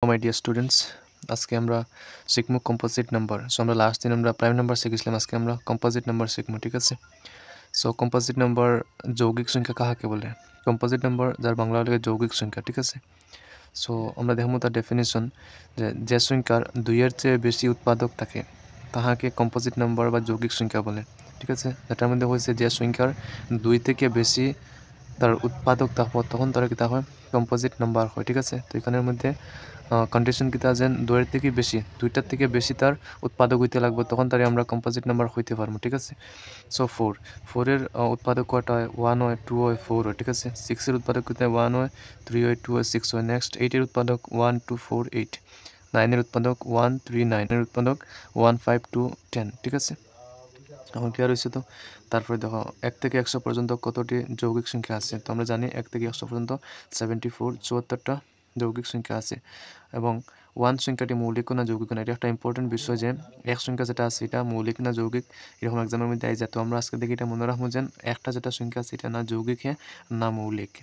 My dear students, আজকে আমরা শিখবো কম্পোজিট নাম্বার। সো আমরা লাস্ট দিন আমরা প্রাইম নাম্বার শিখেছিলাম, আজকে আমরা কম্পোজিট নাম্বার শিখবো, ঠিক আছে। সো কম্পোজিট নাম্বার যৌগিক সংখ্যা কাহাকে বলে? কম্পোজিট নাম্বার যার বাংলা হলে যৌগিক সংখ্যা, ঠিক আছে। সো আমরা দেখবো তার ডেফিনেশন, যে সংখ্যার দুইয়ের চেয়ে বেশি উৎপাদক থাকে তাহাকে কম্পোজিট নাম্বার বা যৌগিক সংখ্যা বলে, ঠিক আছে। এটার মধ্যে হয়েছে যে সংখ্যার দুই থেকে বেশি তার উৎপাদক তখন তারা কিতা হয় কম্পোজিট নাম্বার হয়, ঠিক আছে। তো এখানের মধ্যে কন্ডিশন কিতা যেন দুইয়ের থেকে বেশি, দুইটার থেকে বেশি তার উৎপাদক হইতে লাগবে, তখন তারে আমরা কম্পোজিট নাম্বার হইতে পারবো, ঠিক আছে। সো ফোরের উৎপাদক কয়টা হয়? 1 হয়, 2 হয়, 4 হয়, ঠিক আছে। 6-এর উৎপাদক কিতা 1 হয়, 3 হয়, 2 হয়, 6 হয়। নেক্সট 8-এর উৎপাদক 1 2 4 8, 9-এর উৎপাদক 1 3 9, এর উৎপাদক 1 5 2 10, ঠিক আছে। এখন ক্লিয়ার হয়েছে তো? তারপরে দেখো 1 থেকে 100 পর্যন্ত কতটি যৌগিক সংখ্যা আছে? তো আমরা জানি 1 থেকে 100 পর্যন্ত 74 74টা যৌগিক সংখ্যা আছে। এবং 1 সংখ্যাটি মৌলিক না যৌগিক না, এটা একটা ইম্পর্টেন্ট বিষয়, যে এক সংখ্যা যেটা আছে এটা মৌলিক না যৌগিক, এরকম এক্সামের মধ্যে আই যায়। তো আমরা আজকে দেখি এটা মনে রাখবো যে একটা যেটা সংখ্যা আছে এটা না যৌগিক না মৌলিক।